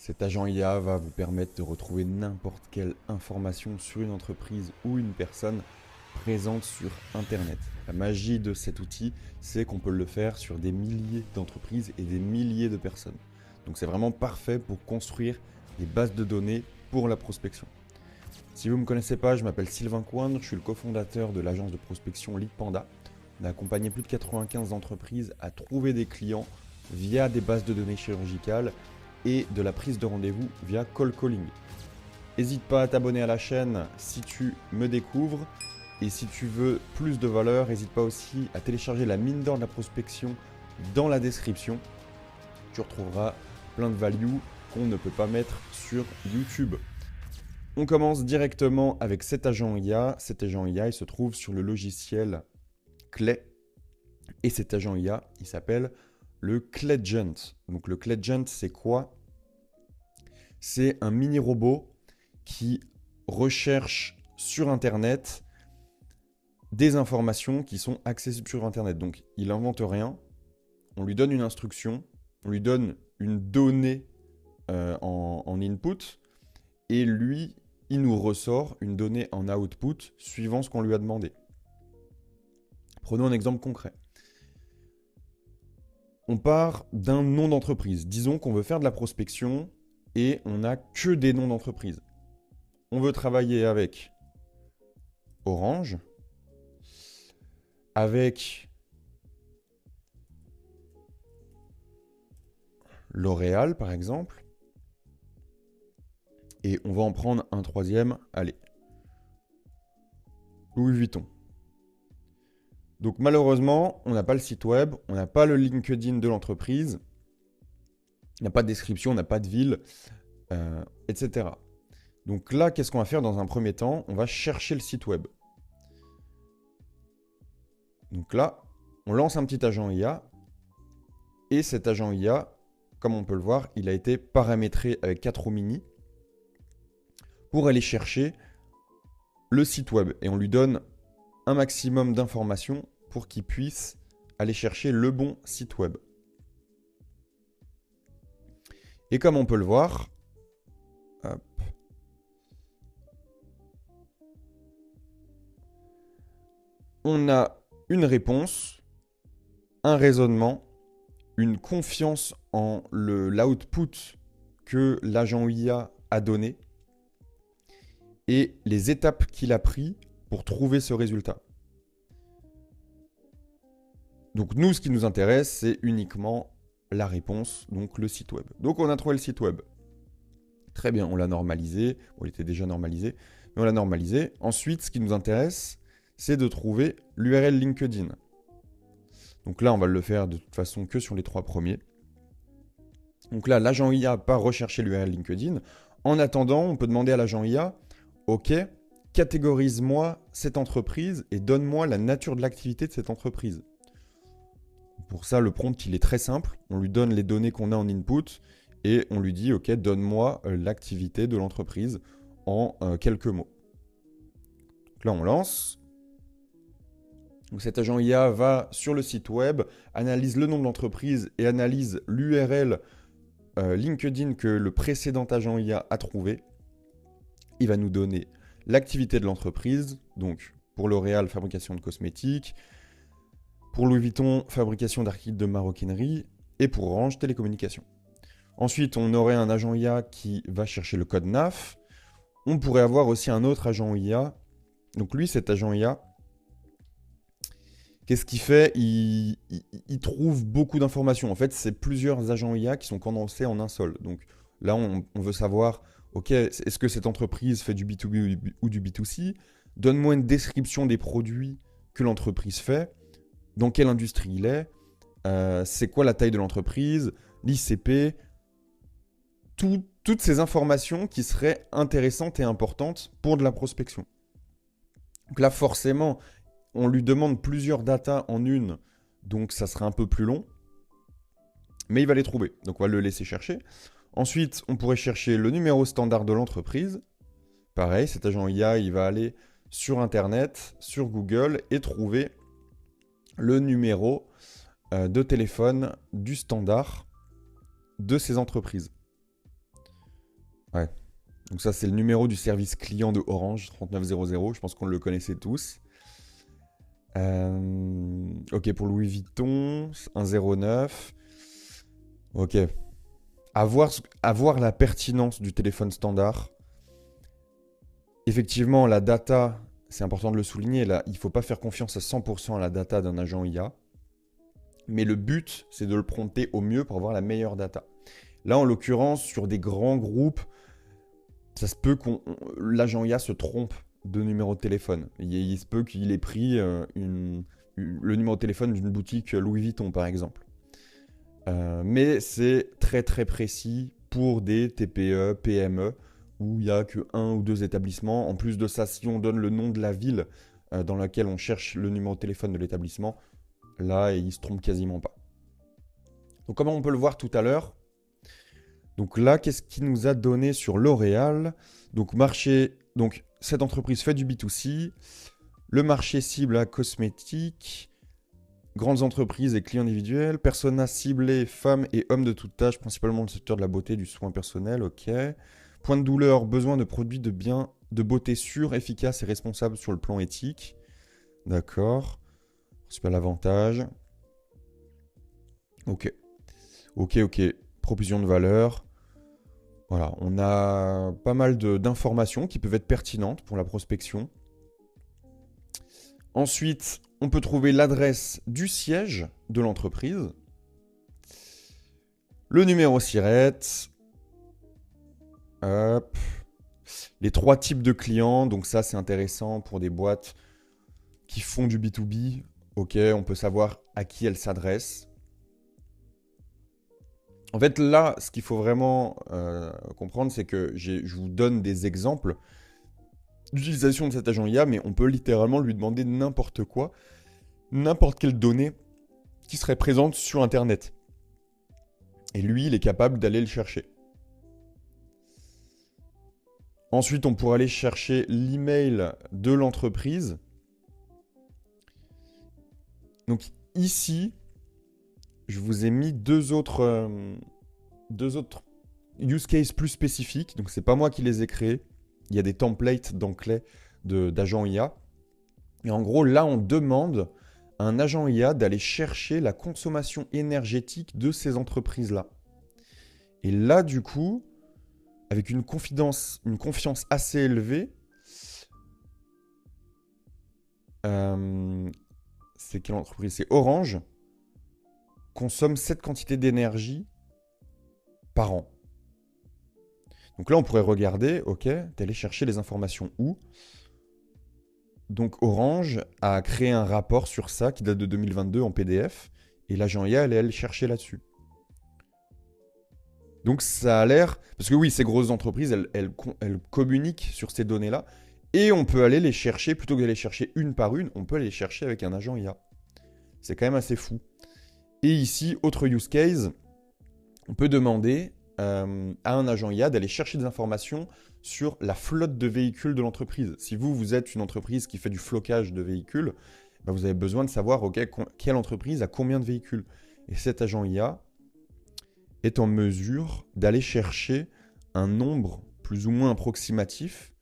Cet agent IA va vous permettre de retrouver n'importe quelle information sur une entreprise ou une personne présente sur Internet. La magie de cet outil, c'est qu'on peut le faire sur des milliers d'entreprises et des milliers de personnes. Donc c'est vraiment parfait pour construire des bases de données pour la prospection. Si vous ne me connaissez pas, je m'appelle Sylvain Coindre, je suis le cofondateur de l'agence de prospection Lead Panda. On a accompagné plus de 95 entreprises à trouver des clients via des bases de données chirurgicales et de la prise de rendez-vous via call calling. N'hésite pas à t'abonner à la chaîne si tu me découvres et si tu veux plus de valeur, n'hésite pas aussi à télécharger la mine d'or de la prospection dans la description. Tu retrouveras plein de value qu'on ne peut pas mettre sur YouTube. On commence directement avec cet agent IA. Cet agent IA, il se trouve sur le logiciel Clay. Et cet agent IA, il s'appelle le Claygent. Donc le Claygent, c'est quoi? C'est un mini-robot qui recherche sur Internet des informations qui sont accessibles sur Internet. Donc il n'invente rien, on lui donne une instruction, on lui donne une donnée en input, et lui, il nous ressort une donnée en output suivant ce qu'on lui a demandé. Prenons un exemple concret. On part d'un nom d'entreprise. Disons qu'on veut faire de la prospection et on n'a que des noms d'entreprise. On veut travailler avec Orange, avec L'Oréal par exemple, et on va en prendre un troisième, allez, Louis Vuitton. Donc malheureusement, on n'a pas le site web, on n'a pas le LinkedIn de l'entreprise, on n'a pas de description, on n'a pas de ville, etc. Donc là, qu'est-ce qu'on va faire dans un premier temps? On va chercher le site web. Donc là, on lance un petit agent IA, et cet agent IA, comme on peut le voir, il a été paramétré avec 4 mini pour aller chercher le site web. Et on lui donne un maximum d'informations pour qu'il puisse aller chercher le bon site web. Et comme on peut le voir, hop, on a une réponse, un raisonnement, une confiance en l'output que l'agent IA a donné et les étapes qu'il a prises pour trouver ce résultat. Donc nous, ce qui nous intéresse, c'est uniquement la réponse, donc le site web. Donc on a trouvé le site web. Très bien, on l'a normalisé. Bon, il était déjà normalisé, mais on l'a normalisé. Ensuite, ce qui nous intéresse, c'est de trouver l'URL LinkedIn. Donc là, on va le faire de toute façon que sur les 3 premiers. Donc là, l'agent IA part rechercher l'URL LinkedIn. En attendant, on peut demander à l'agent IA, OK, catégorise-moi cette entreprise et donne-moi la nature de l'activité de cette entreprise. Pour ça, le prompt, il est très simple. On lui donne les données qu'on a en input et on lui dit, OK, donne-moi l'activité de l'entreprise en quelques mots. Donc là, on lance. Donc cet agent IA va sur le site web, analyse le nom de l'entreprise et analyse l'URL LinkedIn que le précédent agent IA a trouvé. Il va nous donner l'activité de l'entreprise, donc pour L'Oréal, fabrication de cosmétiques, pour Louis Vuitton, fabrication d'articles de maroquinerie, et pour Orange, télécommunications. Ensuite, on aurait un agent IA qui va chercher le code NAF. On pourrait avoir aussi un autre agent IA. Donc lui, cet agent IA, qu'est-ce qu'il fait? Il trouve beaucoup d'informations. En fait, c'est plusieurs agents IA qui sont condensés en un seul. Donc là, on veut savoir, OK, est-ce que cette entreprise fait du B2B ou du B2C? Donne-moi une description des produits que l'entreprise fait. Dans quelle industrie il est? C'est quoi la taille de l'entreprise? L'ICP? Toutes ces informations qui seraient intéressantes et importantes pour de la prospection. Donc là, forcément, on lui demande plusieurs datas en une, donc ça sera un peu plus long, mais il va les trouver. Donc on va le laisser chercher. Ensuite, on pourrait chercher le numéro standard de l'entreprise. Pareil, cet agent IA, il va aller sur Internet, sur Google, et trouver le numéro de téléphone du standard de ces entreprises. Ouais. Donc ça, c'est le numéro du service client de Orange, 3900. Je pense qu'on le connaissait tous. Ok, pour Louis Vuitton, 109. Ok. Avoir la pertinence du téléphone standard. Effectivement, la data, c'est important de le souligner, là, il ne faut pas faire confiance à 100% à la data d'un agent IA. Mais le but, c'est de le prompter au mieux pour avoir la meilleure data. Là, en l'occurrence, sur des grands groupes, ça se peut que l'agent IA se trompe de numéro de téléphone. Il se peut qu'il ait pris le numéro de téléphone d'une boutique Louis Vuitton, par exemple. Mais c'est très très précis pour des TPE, PME, où il n'y a que un ou deux établissements. En plus de ça, si on donne le nom de la ville dans laquelle on cherche le numéro de téléphone de l'établissement, là, il se trompe quasiment pas. Donc, comme on peut le voir tout à l'heure, donc là, qu'est-ce qu'il nous a donné sur L'Oréal? Donc, cette entreprise fait du B2C. Le marché cible à cosmétiques, grandes entreprises et clients individuels, personas ciblés, femmes et hommes de toute tâche, principalement le secteur de la beauté et du soin personnel, ok. Point de douleur, besoin de produits de beauté sûrs, efficaces et responsables sur le plan éthique. D'accord. Principal avantage. Ok. Ok. Proposition de valeur. Voilà, on a pas mal d'informations qui peuvent être pertinentes pour la prospection. Ensuite, on peut trouver l'adresse du siège de l'entreprise, le numéro SIRET, hop, les 3 types de clients. Donc ça, c'est intéressant pour des boîtes qui font du B2B. Ok, on peut savoir à qui elles s'adressent. En fait, là, ce qu'il faut vraiment comprendre, c'est que je vous donne des exemples d'utilisation de cet agent IA, mais on peut littéralement lui demander n'importe quoi, n'importe quelle donnée qui serait présente sur Internet. Et lui, il est capable d'aller le chercher. Ensuite, on pourra aller chercher l'email de l'entreprise. Donc ici, je vous ai mis deux autres use cases plus spécifiques. Donc c'est pas moi qui les ai créés. Il y a des templates d'enclés d'agents IA. Et en gros, là, on demande à un agent IA d'aller chercher la consommation énergétique de ces entreprises-là. Et là, du coup, avec une confiance assez élevée, c'est quelle entreprise? C'est Orange, consomme cette quantité d'énergie par an. Donc là, on pourrait regarder, ok, d'aller chercher les informations où. Donc Orange a créé un rapport sur ça qui date de 2022 en PDF, et l'agent IA allait le chercher là-dessus. Donc ça a l'air... Parce que oui, ces grosses entreprises, elles communiquent sur ces données-là, et on peut aller les chercher, plutôt que d'aller chercher une par une, on peut aller les chercher avec un agent IA. C'est quand même assez fou. Et ici, autre use case, on peut demander à un agent IA d'aller chercher des informations sur la flotte de véhicules de l'entreprise. Si vous êtes une entreprise qui fait du flocage de véhicules, ben vous avez besoin de savoir quelle entreprise a combien de véhicules. Et cet agent IA est en mesure d'aller chercher un nombre plus ou moins approximatif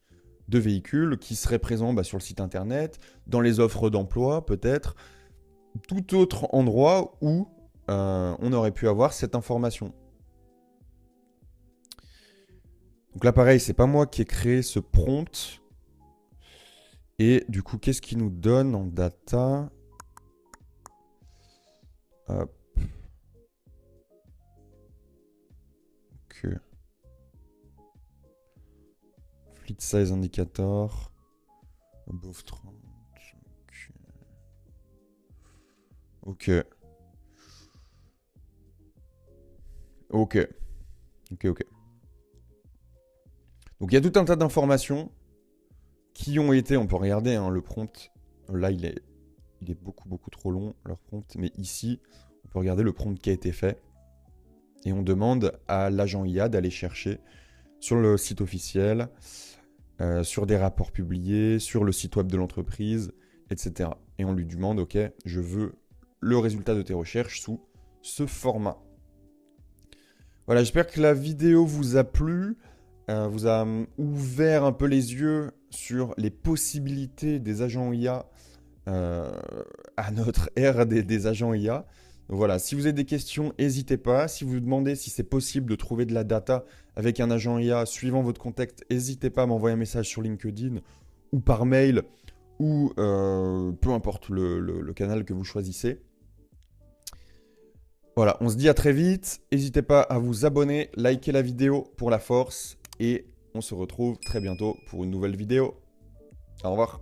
de véhicules qui seraient présents sur le site internet, dans les offres d'emploi peut-être, tout autre endroit où on aurait pu avoir cette information. Donc là, pareil, c'est pas moi qui ai créé ce prompt. Et du coup, qu'est-ce qu'il nous donne en data? Hop. Ok. Fleet size indicator. Above 30. Ok. Donc il y a tout un tas d'informations qui ont été, on peut regarder le prompt, là il est beaucoup trop long leur prompt, mais ici on peut regarder le prompt qui a été fait et on demande à l'agent IA d'aller chercher sur le site officiel, sur des rapports publiés, sur le site web de l'entreprise, etc. Et on lui demande, ok, je veux le résultat de tes recherches sous ce format. Voilà, j'espère que la vidéo vous a plu. vous a ouvert un peu les yeux sur les possibilités des agents IA à notre ère des agents IA. Donc voilà, si vous avez des questions, n'hésitez pas. Si vous vous demandez si c'est possible de trouver de la data avec un agent IA suivant votre contexte, n'hésitez pas à m'envoyer un message sur LinkedIn ou par mail ou peu importe le canal que vous choisissez. Voilà, on se dit à très vite. N'hésitez pas à vous abonner, liker la vidéo pour la force et on se retrouve très bientôt pour une nouvelle vidéo. Au revoir.